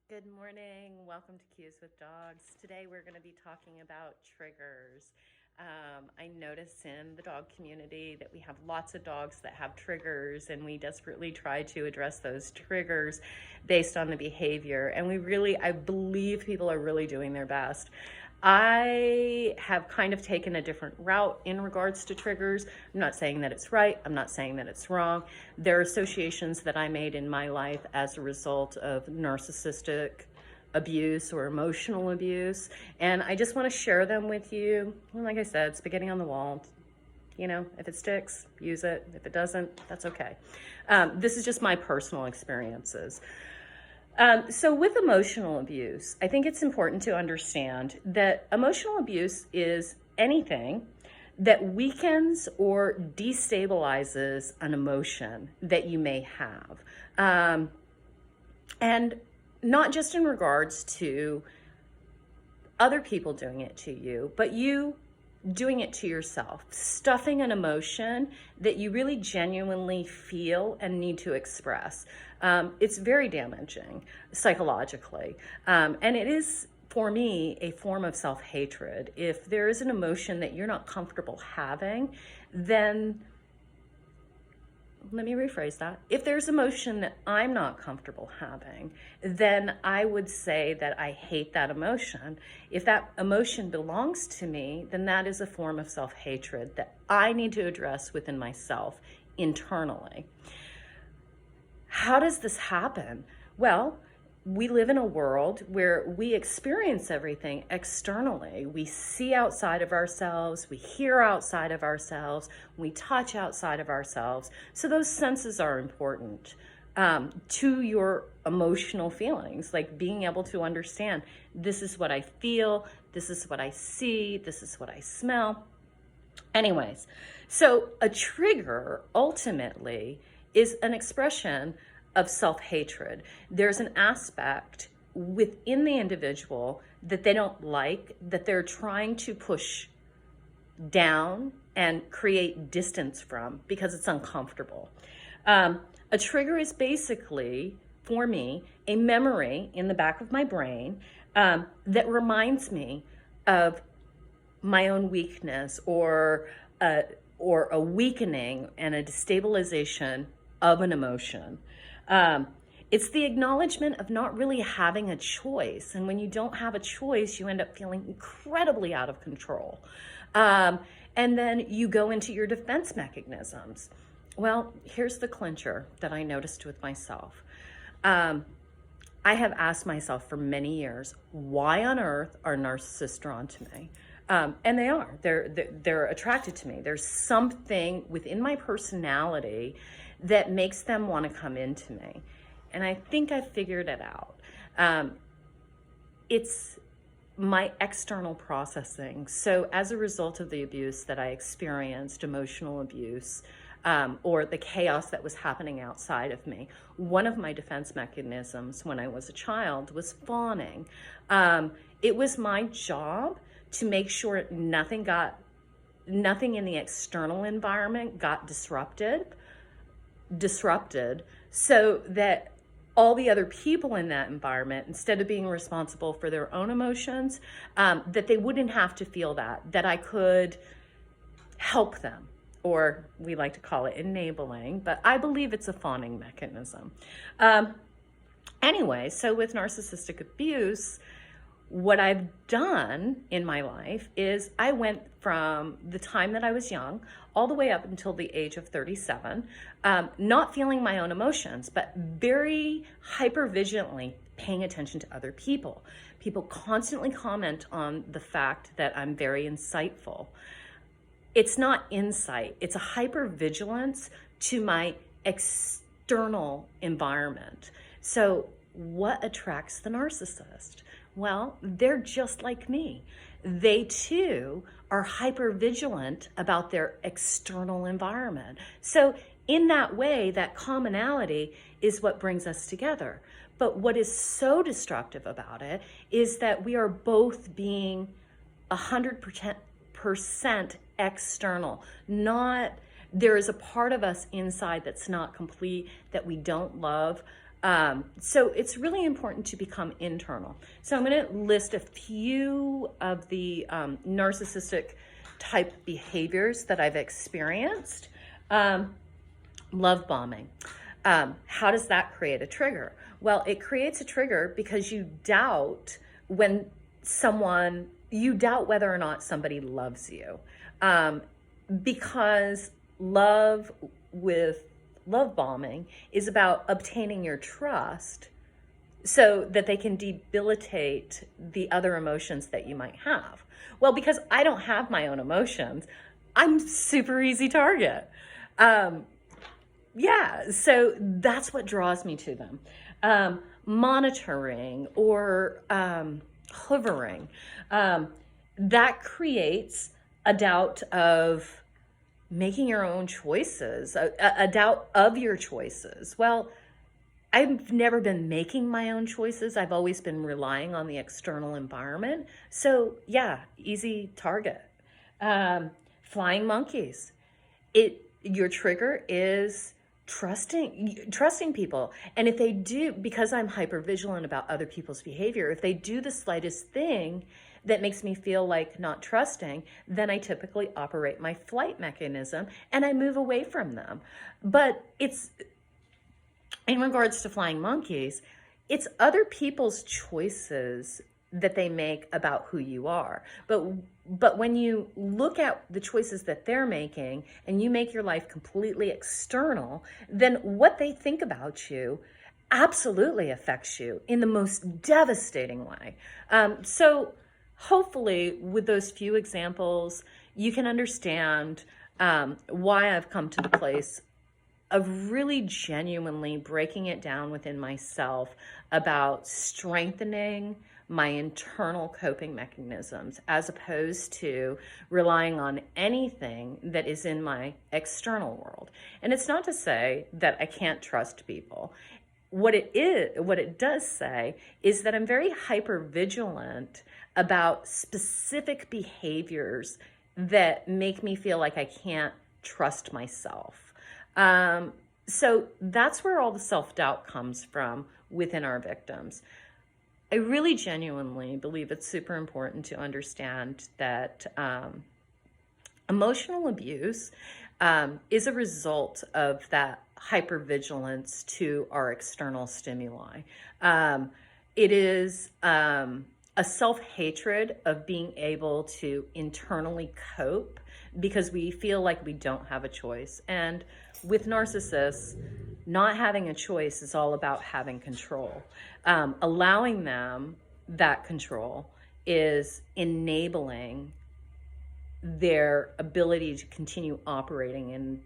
Good morning. Welcome to Cues with Dogs. Today we're going to be talking about triggers. I notice in the dog community that we have lots of dogs that have triggers, and we desperately try to address those triggers based on the behavior. And I believe people are really doing their best. I have kind of taken a different route in regards to triggers. I'm not saying that it's right. I'm not saying that it's wrong. There are associations that I made in my life as a result of narcissistic abuse or emotional abuse. And I just want to share them with you. And like I said, spaghetti on the wall. If it sticks, use it. If it doesn't, that's okay. This is just my personal experiences. So with emotional abuse, I think it's important to understand that emotional abuse is anything that weakens or destabilizes an emotion that you may have. And not just in regards to other people doing it to you, but you doing it to yourself, stuffing an emotion that you really genuinely feel and need to express. It's very damaging psychologically. And it is, for me, a form of self-hatred. If there is an emotion that you're not comfortable having, then let me rephrase that. If there's emotion that I'm not comfortable having, then I would say that I hate that emotion. If that emotion belongs to me, then that is a form of self-hatred that I need to address within myself internally. How does this happen? Well, we live in a world where we experience everything externally. We see outside of ourselves, we hear outside of ourselves, we touch outside of ourselves. So those senses are important to your emotional feelings, like being able to understand, this is what I feel, this is what I see, this is what I smell. Anyways, so a trigger ultimately is an expression of self-hatred. There's an aspect within the individual that they don't like, that they're trying to push down and create distance from because it's uncomfortable. A trigger is basically, for me, a memory in the back of my brain that reminds me of my own weakness or a weakening and a destabilization of an emotion. It's the acknowledgement of not really having a choice. And when you don't have a choice, you end up feeling incredibly out of control. And then you go into your defense mechanisms. Well, here's the clincher that I noticed with myself. I have asked myself for many years, why on earth are narcissists drawn to me? And they are. They're attracted to me. There's something within my personality that makes them want to come into me. And I think I figured it out. It's my external processing. So as a result of the abuse that I experienced, emotional abuse, or the chaos that was happening outside of me, one of my defense mechanisms when I was a child was fawning. It was my job to make sure nothing in the external environment got disrupted so that all the other people in that environment, instead of being responsible for their own emotions, that they wouldn't have to feel that I could help them, or we like to call it enabling, but I believe it's a fawning mechanism. Anyway, so with narcissistic abuse, what I've done in my life is I went from the time that I was young all the way up until the age of 37, not feeling my own emotions, but very hyper-vigilantly paying attention to other people. People constantly comment on the fact that I'm very insightful. It's not insight, it's a hyper-vigilance to my external environment. So what attracts the narcissist? Well, they're just like me. They too are hyper-vigilant about their external environment. So in that way, that commonality is what brings us together. But what is so destructive about it is that we are both being 100% external. There is a part of us inside that's not complete, that we don't love, So it's really important to become internal. So I'm going to list a few of the narcissistic type behaviors that I've experienced. Love bombing. How does that create a trigger? Well, it creates a trigger because you doubt whether or not somebody loves you. Because love bombing is about obtaining your trust so that they can debilitate the other emotions that you might have. Well, because I don't have my own emotions, I'm super easy target. Yeah, so that's what draws me to them. Monitoring or hovering, that creates a doubt of making your own choices, a doubt of your choices. Well, I've never been making my own choices. I've always been relying on the external environment. So yeah, easy target. Flying monkeys. Your trigger is trusting people. And if they do, because I'm hyper vigilant about other people's behavior, if they do the slightest thing that makes me feel like not trusting, then I typically operate my flight mechanism and I move away from them. But it's, in regards to flying monkeys, it's other people's choices that they make about who you are. But when you look at the choices that they're making and you make your life completely external, then what they think about you absolutely affects you in the most devastating way. So hopefully with those few examples, you can understand why I've come to the place of really genuinely breaking it down within myself about strengthening my internal coping mechanisms as opposed to relying on anything that is in my external world. And it's not to say that I can't trust people. What it does say is that I'm very hyper vigilant about specific behaviors that make me feel like I can't trust myself. So that's where all the self-doubt comes from within our victims. I really genuinely believe it's super important to understand that emotional abuse is a result of that hypervigilance to our external stimuli. It is a self-hatred of being able to internally cope because we feel like we don't have a choice. And with narcissists, not having a choice is all about having control. Allowing them that control is enabling their ability to continue operating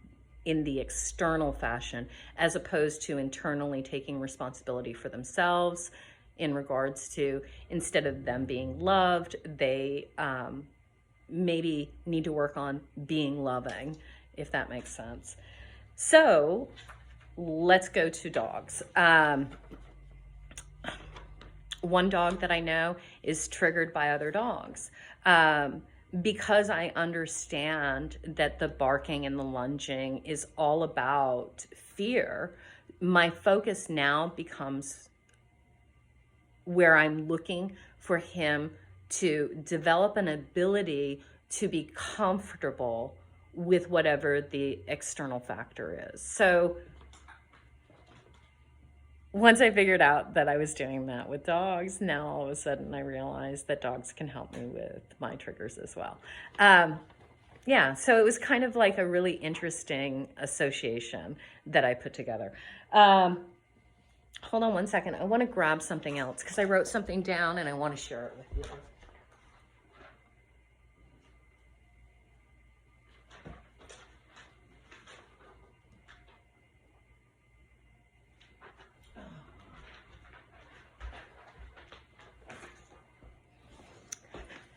in the external fashion, as opposed to internally taking responsibility for themselves in regards to, instead of them being loved, they maybe need to work on being loving, if that makes sense. So let's go to dogs. One dog that I know is triggered by other dogs. Because I understand that the barking and the lunging is all about fear, my focus now becomes where I'm looking for him to develop an ability to be comfortable with whatever the external factor is. So once I figured out that I was doing that with dogs, now all of a sudden I realized that dogs can help me with my triggers as well. Yeah, so it was kind of like a really interesting association that I put together. Hold on one second. I want to grab something else because I wrote something down and I want to share it with you.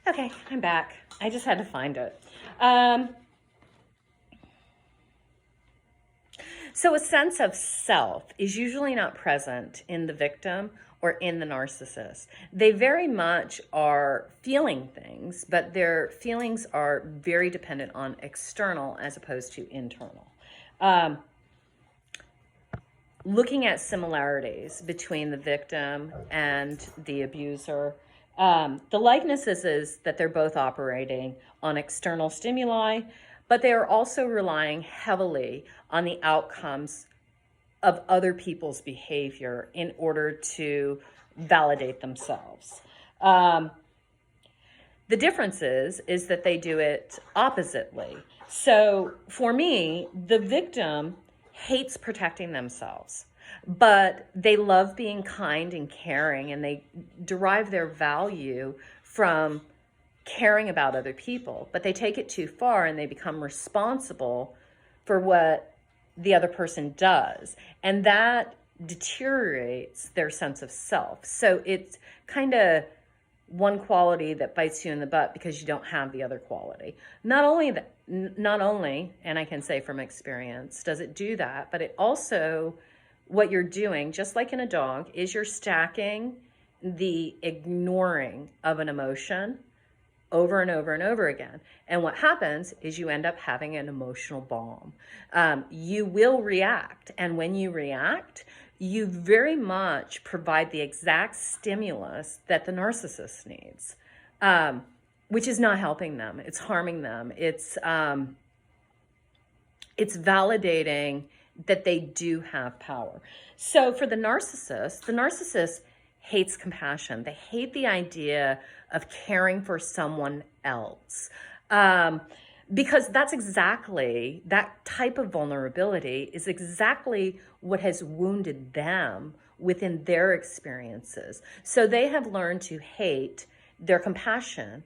Okay, I'm back. I just had to find it. So a sense of self is usually not present in the victim or in the narcissist. They very much are feeling things, but their feelings are very dependent on external as opposed to internal. looking at similarities between the victim and the abuser. The likenesses is that they're both operating on external stimuli, but they are also relying heavily on the outcomes of other people's behavior in order to validate themselves. The difference is that they do it oppositely. So for me, the victim hates protecting themselves, but they love being kind and caring, and they derive their value from caring about other people. But they take it too far and they become responsible for what the other person does. And that deteriorates their sense of self. So it's kind of one quality that bites you in the butt because you don't have the other quality. Not only, and I can say from experience, does it do that, but it also, what you're doing, just like in a dog, is you're stacking the ignoring of an emotion over and over and over again. And what happens is you end up having an emotional bomb. You will react. And when you react, you very much provide the exact stimulus that the narcissist needs, which is not helping them. It's harming them. It's validating that they do have power. So for the narcissist hates compassion. They hate the idea of caring for someone else. Because that's exactly, that type of vulnerability is exactly what has wounded them within their experiences. So they have learned to hate their compassion.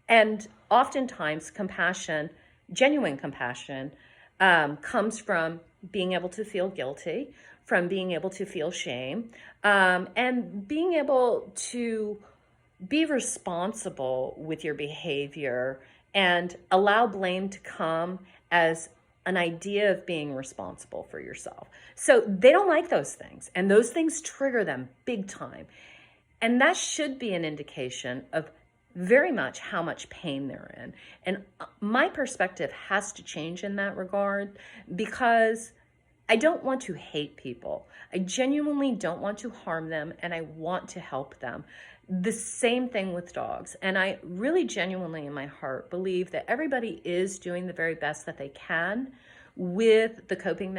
And oftentimes compassion, genuine compassion, comes from being able to feel guilty, from being able to feel shame, and being able to be responsible with your behavior and allow blame to come as an idea of being responsible for yourself. So they don't like those things, and those things trigger them big time. And that should be an indication of very much how much pain they're in. And my perspective has to change in that regard, because I don't want to hate people. I genuinely don't want to harm them, and I want to help them. The same thing with dogs. And I really genuinely in my heart believe that everybody is doing the very best that they can with the coping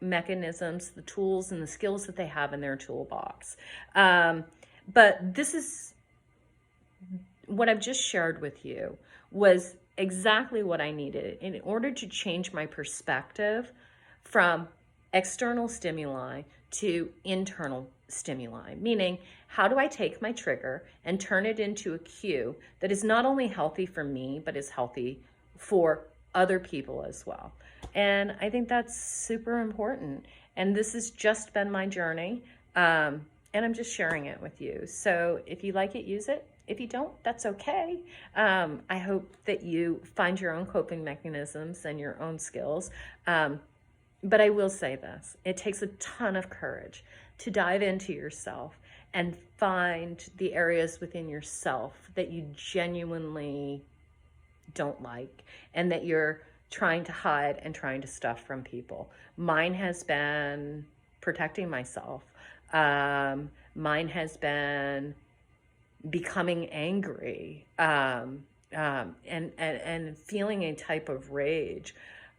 mechanisms, the tools and the skills that they have in their toolbox. But this is what I've just shared with you was exactly what I needed in order to change my perspective from external stimuli to internal stimuli, meaning how do I take my trigger and turn it into a cue that is not only healthy for me, but is healthy for other people as well. And I think that's super important. And this has just been my journey. And I'm just sharing it with you. So if you like it, use it. If you don't, that's okay. I hope that you find your own coping mechanisms and your own skills. But I will say this, it takes a ton of courage to dive into yourself and find the areas within yourself that you genuinely don't like and that you're trying to hide and trying to stuff from people. Mine has been protecting myself. Mine has been becoming angry and feeling a type of rage.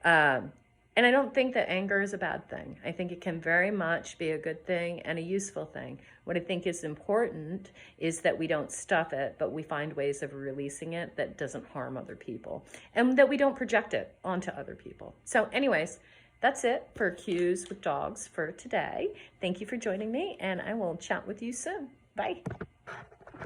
And I don't think that anger is a bad thing. I think it can very much be a good thing and a useful thing. What I think is important is that we don't stuff it, but we find ways of releasing it that doesn't harm other people, and that we don't project it onto other people. So anyways, that's it for Cues with Dogs for today. Thank you for joining me, and I will chat with you soon. Bye.